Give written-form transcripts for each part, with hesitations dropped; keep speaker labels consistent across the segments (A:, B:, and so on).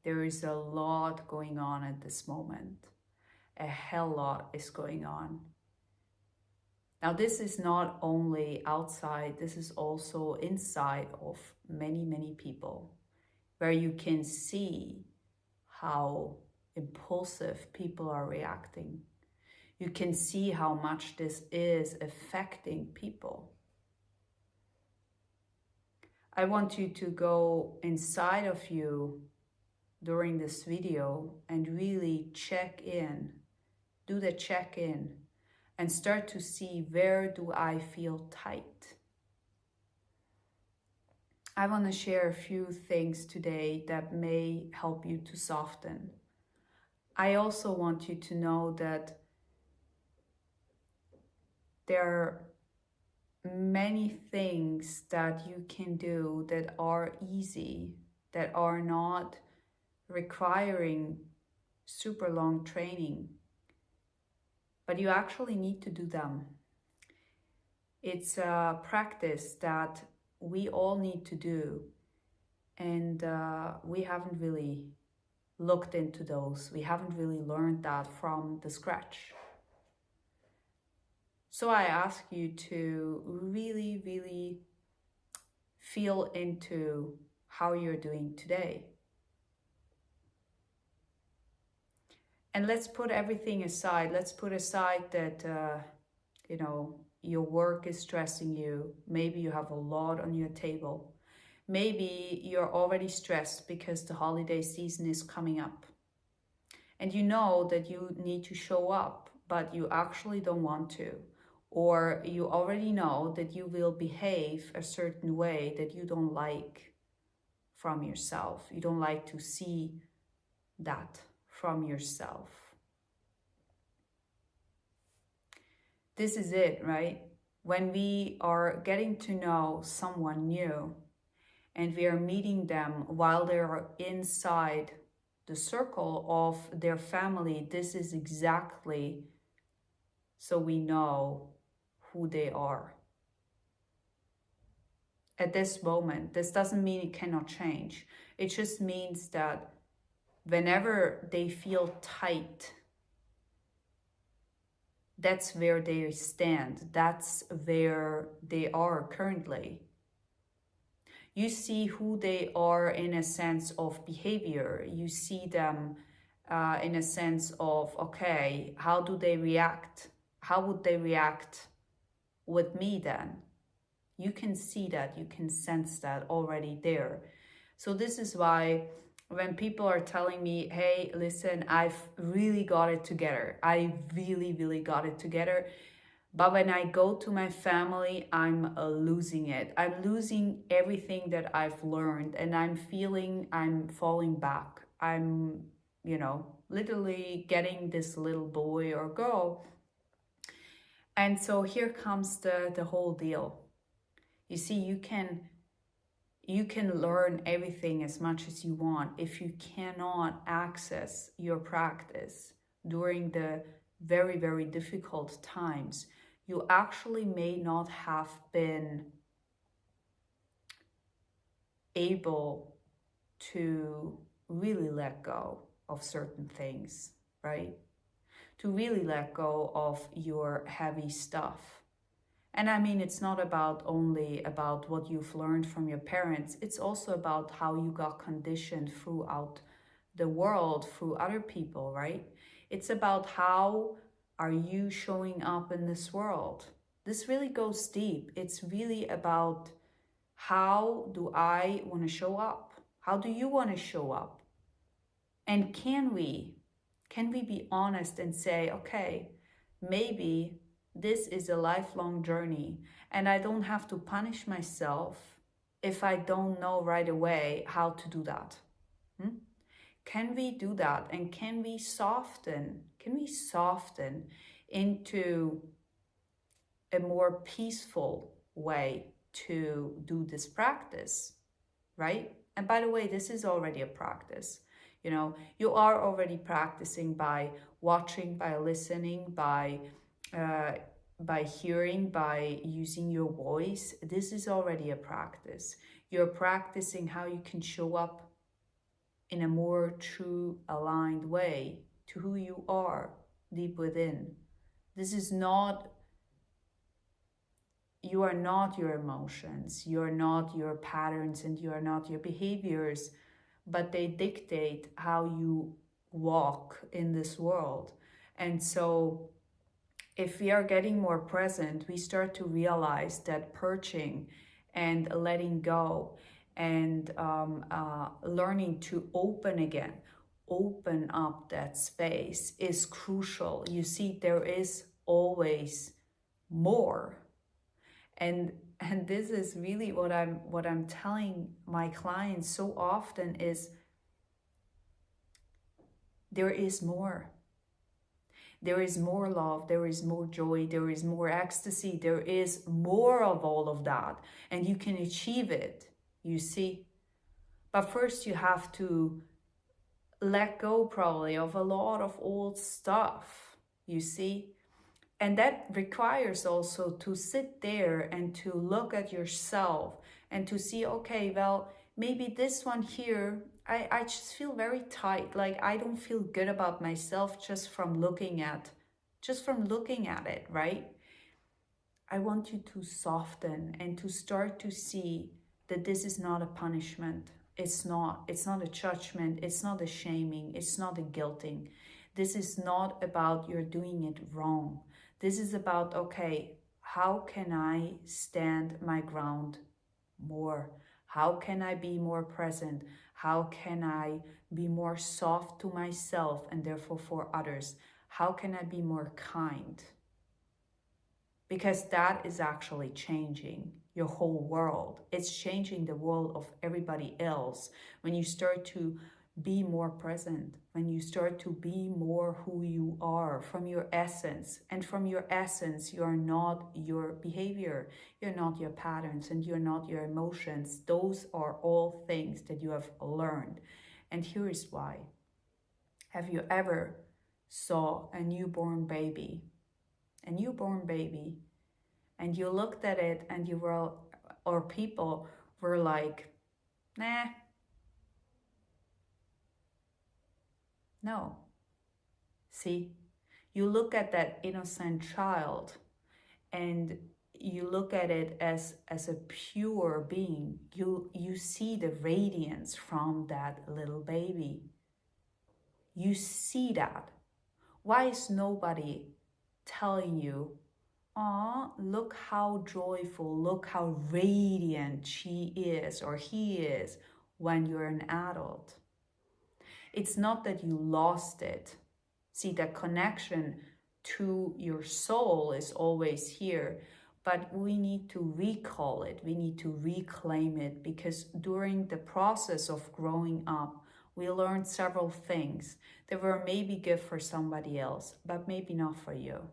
A: There is a lot going on at this moment. A hell lot is going on. Now, this is not only outside, this is also inside of many, many people, where you can see how impulsive people are reacting. You can see how much this is affecting people. I want you to go inside of you during this video and really check in, do the check-in, and start to see, where do I feel tight? I want to share a few things today that may help you to soften. I also want you to know that there are many things that you can do that are easy, that are not requiring super long training, but you actually need to do them. It's a practice that we all need to do, and we haven't really looked into those. We haven't really learned that from the scratch. So I ask you to really, really feel into how you're doing today. And let's put everything aside. Let's put aside that, your work is stressing you. Maybe you have a lot on your table. Maybe you're already stressed because the holiday season is coming up. And you know that you need to show up, but you actually don't want to. Or you already know that you will behave a certain way that you don't like from yourself. You don't like to see that from yourself. This is it, right? When we are getting to know someone new and we are meeting them while they are inside the circle of their family, this is exactly so we know who they are. At this moment, this doesn't mean it cannot change. It just means that whenever they feel tight, that's where they stand. That's where they are currently. You see who they are in a sense of behavior. You see them in a sense of, okay, how do they react? How would they react with me then? You can see that, you can sense that already there. So this is why when people are telling me, hey, listen, I've really got it together. I really, really got it together. But when I go to my family, I'm losing it. I'm losing everything that I've learned, and I'm feeling I'm falling back. I'm, literally getting this little boy or girl. And so here comes the whole deal. You see, you can learn everything as much as you want. If you cannot access your practice during the very, very difficult times, you actually may not have been able to really let go of certain things, right? To really let go of your heavy stuff. And I mean, it's not only about what you've learned from your parents, it's also about how you got conditioned throughout the world, through other people, right? It's about how are you showing up in this world. This really goes deep. It's really about, how do I want to show up? How do you want to show up? And can we be honest and say, okay, maybe this is a lifelong journey, and I don't have to punish myself if I don't know right away how to do that. Can we do that? And can we soften into a more peaceful way to do this practice, right? And by the way, this is already a practice. You are already practicing by watching, by listening, by hearing, by using your voice. This is already a practice. You're practicing how you can show up in a more true, aligned way to who you are deep within. This is not, you are not your emotions, you are not your patterns, and you are not your behaviors, but they dictate how you walk in this world. And so if we are getting more present, we start to realize that purging and letting go and learning to open again, open up that space is crucial. You see, there is always more. And this is really what I'm telling my clients so often is there is more. There is more love, there is more joy, there is more ecstasy, there is more of all of that, and you can achieve it, you see. But first you have to let go probably of a lot of old stuff, you see. And that requires also to sit there and to look at yourself and to see, okay, well, maybe this one here, I just feel very tight. Like I don't feel good about myself just from looking at it, right? I want you to soften and to start to see that this is not a punishment. It's not a judgment. It's not a shaming. It's not a guilting. This is not about you're doing it wrong. This is about, okay, how can I stand my ground more? How can I be more present? How can I be more soft to myself and therefore for others? How can I be more kind? Because that is actually changing your whole world. It's changing the world of everybody else when you start to be more present, when you start to be more who you are from your essence. And from your essence, you are not your behavior, you're not your patterns, and you're not your emotions. Those are all things that you have learned. And here is why. Have you ever saw a newborn baby? A newborn baby, and you looked at it and you were, or people were like, nah, no. See, you look at that innocent child and you look at it as a pure being. You see the radiance from that little baby. You see that. Why is nobody telling you, "Aw, look how joyful, look how radiant she is or he is," when you're an adult? It's not that you lost it. See, the connection to your soul is always here, but we need to recall it. We need to reclaim it, because during the process of growing up, we learned several things that were maybe good for somebody else, but maybe not for you.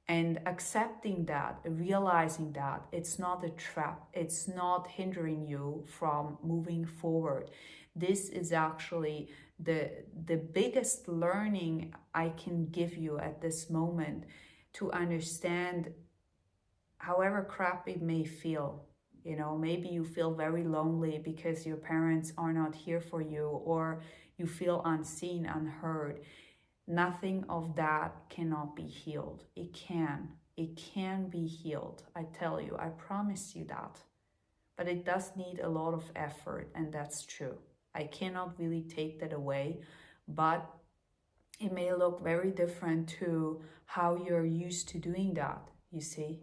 A: And accepting that, realizing that it's not a trap, it's not hindering you from moving forward. This is actually the biggest learning I can give you at this moment, to understand, however crap it may feel. You know, maybe you feel very lonely because your parents are not here for you, or you feel unseen, unheard. Nothing of that cannot be healed. It can be healed. I tell you, I promise you that. But it does need a lot of effort, and that's true. I cannot really take that away, but it may look very different to how you're used to doing that, you see.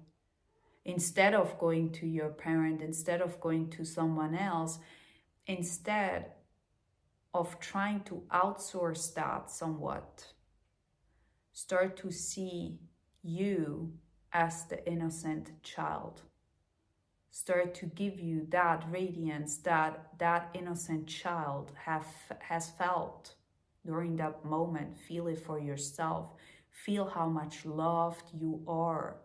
A: Instead of going to your parent, instead of going to someone else, instead of trying to outsource that somewhat, start to see you as the innocent child. Start to give you that radiance that innocent child has felt during that moment. Feel it for yourself. Feel how much loved you are.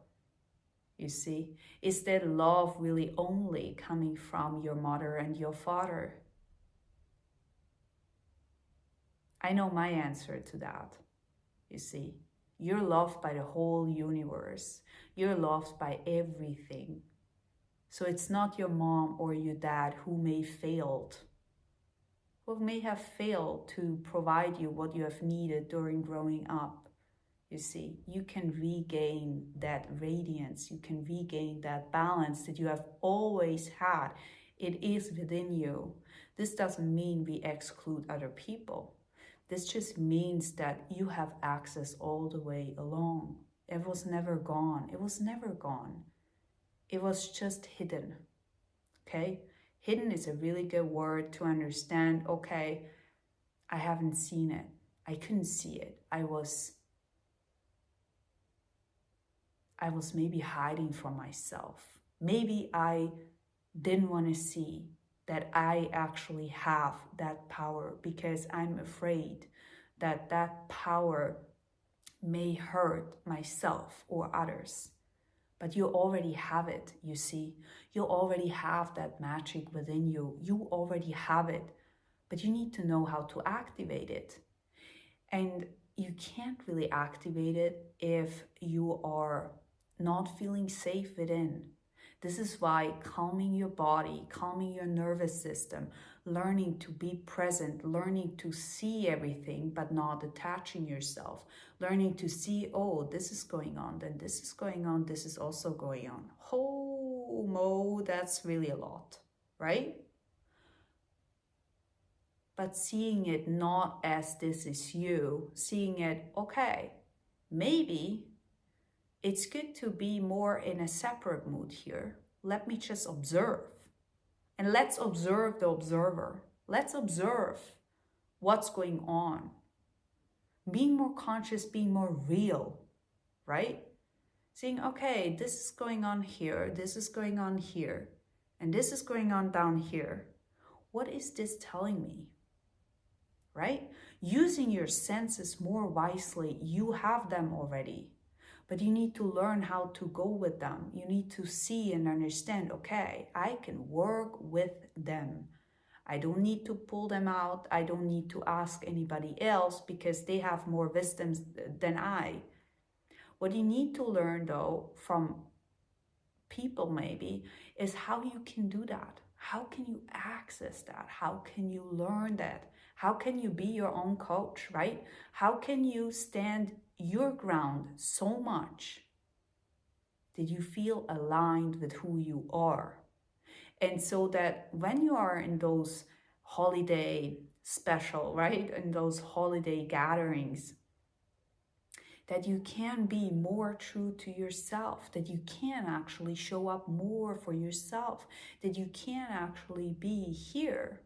A: You see, is that love really only coming from your mother and your father? I know my answer to that. You see, you're loved by the whole universe. You're loved by everything. So it's not your mom or your dad who may failed. who may have failed to provide you what you have needed during growing up. You see, you can regain that radiance, you can regain that balance that you have always had. It is within you. This doesn't mean we exclude other people. This just means that you have access all the way along. It was never gone. It was never gone. It was just hidden. Okay? Hidden is a really good word to understand. Okay, I haven't seen it. I couldn't see it. I was maybe hiding from myself. Maybe I didn't want to see that I actually have that power because I'm afraid that that power may hurt myself or others. But you already have it, you see. You already have that magic within you. You already have it, but you need to know how to activate it. And you can't really activate it if you are not feeling safe within. This is why calming your body, calming your nervous system, learning to be present, learning to see everything but not attaching yourself, learning to see, oh, this is going on, then this is going on, this is also going on. Oh, Mo, that's really a lot, right? But seeing it not as this is you, seeing it, okay, maybe it's good to be more in a separate mood here. Let me just observe. And let's observe the observer. Let's observe what's going on. Being more conscious, being more real, right? Seeing, okay, this is going on here, this is going on here, and this is going on down here. What is this telling me? Right? Using your senses more wisely, you have them already. But you need to learn how to go with them. You need to see and understand, okay, I can work with them. I don't need to pull them out. I don't need to ask anybody else because they have more wisdom than I. What you need to learn, though, from people maybe, is how you can do that. How can you access that? How can you learn that? How can you be your own coach, right? How can you stand your ground so much that you feel aligned with who you are? And so that when you are in those holiday special, right? In those holiday gatherings, that you can be more true to yourself, that you can actually show up more for yourself, that you can actually be here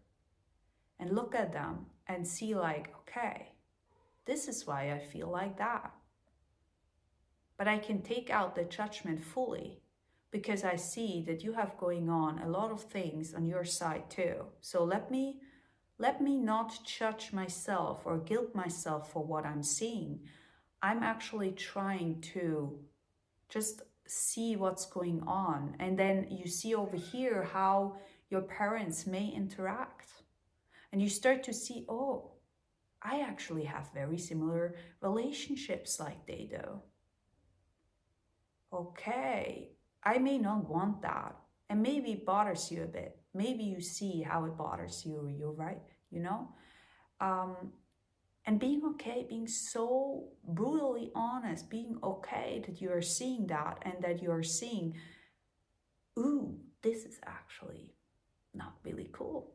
A: and look at them and see like, okay, this is why I feel like that. But I can take out the judgment fully because I see that you have going on a lot of things on your side too. So let me not judge myself or guilt myself for what I'm seeing. I'm actually trying to just see what's going on. And then you see over here how your parents may interact. And you start to see, oh, I actually have very similar relationships like they do. Okay, I may not want that. And maybe it bothers you a bit. Maybe you see how it bothers you, you're right, you know? And being okay, being so brutally honest, being okay that you are seeing that and that you are seeing, ooh, this is actually not really cool.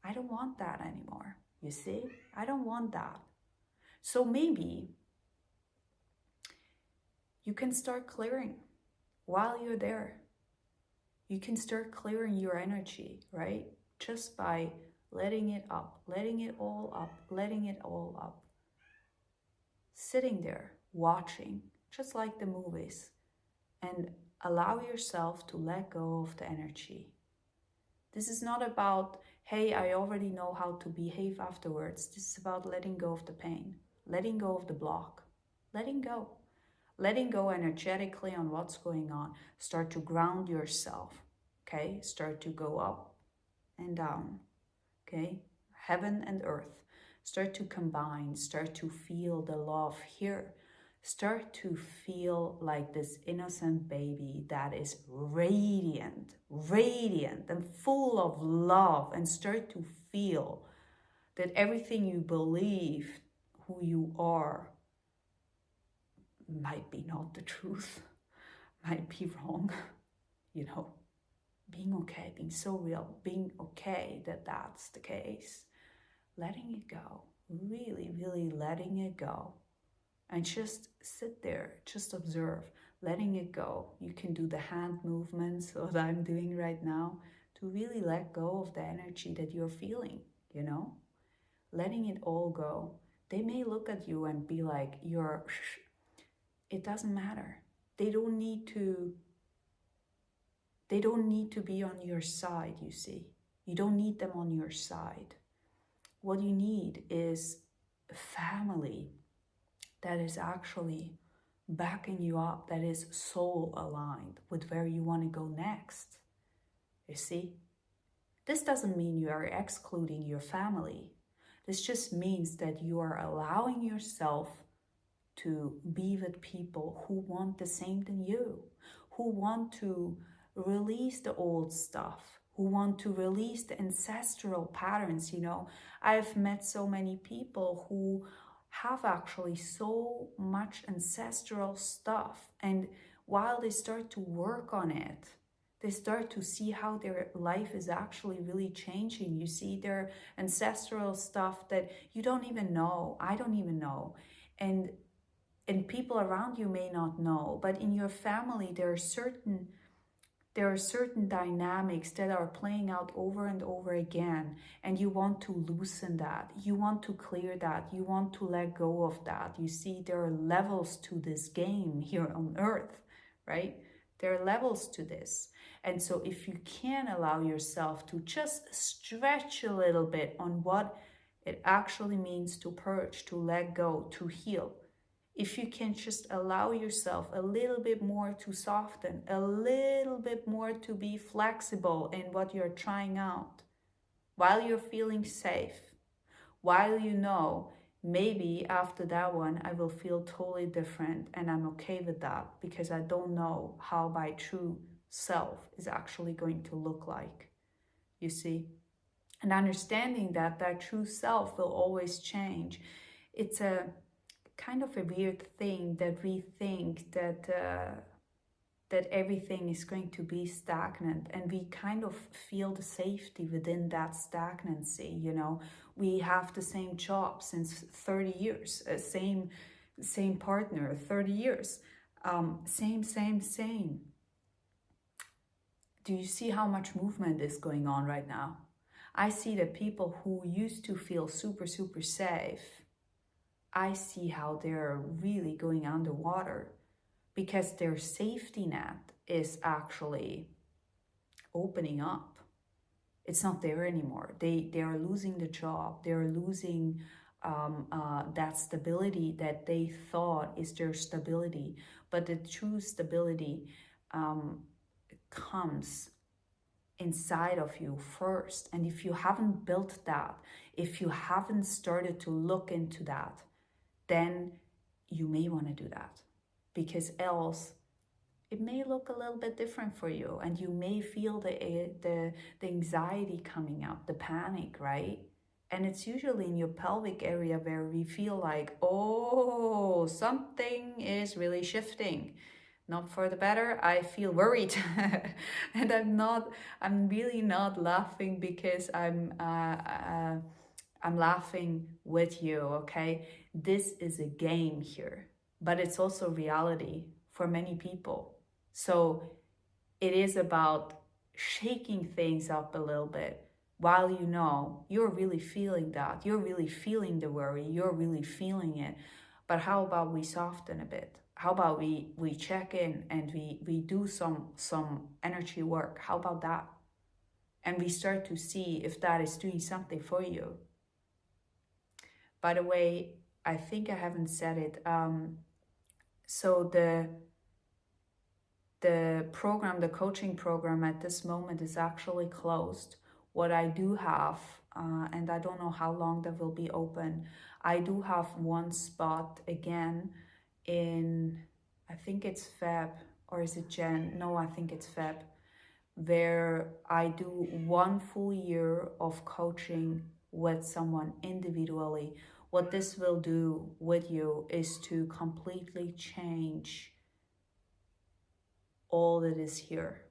A: I don't want that anymore, you see? I don't want that. So maybe you can start clearing while you're there. You can start clearing your energy, right? Just by letting it up, letting it all up, letting it all up. Sitting there, watching, just like the movies, and allow yourself to let go of the energy. This is not about, hey, I already know how to behave afterwards. This is about letting go of the pain, letting go of the block, letting go. Letting go energetically on what's going on. Start to ground yourself, okay? Start to go up and down, okay? Heaven and earth. Start to combine, start to feel the love here. Start to feel like this innocent baby that is radiant, radiant and full of love, and start to feel that everything you believe who you are might be not the truth, might be wrong, you know, being okay, being so real, being okay that that's the case, letting it go, really, really letting it go. And just sit there, just observe, letting it go. You can do the hand movements, what I'm doing right now, to really let go of the energy that you're feeling, you know? Letting it all go. They may look at you and be like, it doesn't matter. They don't need to be on your side, you see. You don't need them on your side. What you need is a family that is actually backing you up, that is soul aligned with where you want to go next. You see? This doesn't mean you are excluding your family. This just means that you are allowing yourself to be with people who want the same than you, who want to release the old stuff, who want to release the ancestral patterns. You know, I've met so many people who have actually so much ancestral stuff, and while they start to work on it, they start to see how their life is actually really changing. You see their ancestral stuff that you don't even know, I don't even know, and people around you may not know, but in your family there are certain dynamics that are playing out over and over again, and you want to loosen that, you want to clear that, you want to let go of that. You see, there are levels to this game here on earth, right? There are levels to this. And so if you can allow yourself to just stretch a little bit on what it actually means to purge, to let go, to heal, if you can just allow yourself a little bit more to soften, a little bit more to be flexible in what you're trying out, while you're feeling safe, while you know maybe after that one I will feel totally different, and I'm okay with that because I don't know how my true self is actually going to look like, you see? And understanding that that true self will always change. It's a kind of a weird thing that we think that that everything is going to be stagnant, and we kind of feel the safety within that stagnancy. You know, we have the same job since 30 years, same partner 30 years, same. Do you see how much movement is going on right now? I see that people who used to feel super safe, I see how they're really going underwater because their safety net is actually opening up. It's not there anymore. They are losing the job. They're losing that stability that they thought is their stability. But the true stability comes inside of you first. And if you haven't built that, if you haven't started to look into that, then you may want to do that, because else it may look a little bit different for you, and you may feel the anxiety coming up, the panic, right? And it's usually in your pelvic area where we feel like, oh, something is really shifting. Not for the better. I feel worried. And I'm really not laughing because I'm laughing with you, okay? This is a game here, but it's also reality for many people. So it is about shaking things up a little bit while you know you're really feeling that. You're really feeling the worry. You're really feeling it. But how about we soften a bit? How about we check in and we do some energy work? How about that? And we start to see if that is doing something for you. By the way, I think I haven't said it. So the program, the coaching program at this moment is actually closed. What I do have, and I don't know how long that will be open, I do have one spot again in, I think it's Feb, or is it Jan? No, I think it's Feb, where I do 1 full year of coaching with someone individually. What this will do with you is to completely change all that is here.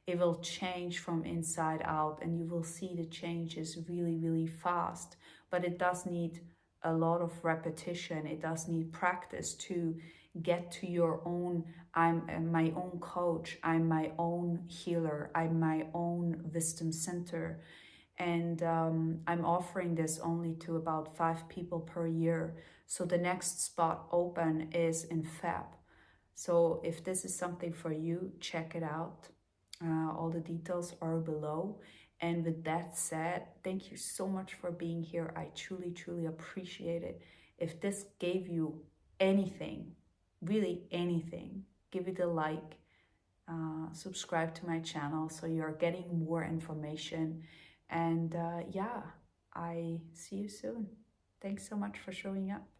A: It will change from inside out, and you will see the changes really, really fast. But it does need a lot of repetition. It does need practice to get to your own, I'm my own coach, I'm my own healer, I'm my own wisdom center. And I'm offering this only to about 5 people per year. So the next spot open is in Feb. So if this is something for you, check it out. All the details are below. And with that said, thank you so much for being here. I truly, truly appreciate it. If this gave you anything, really anything, give it a like, subscribe to my channel so you're getting more information. And yeah, I see you soon. Thanks so much for showing up.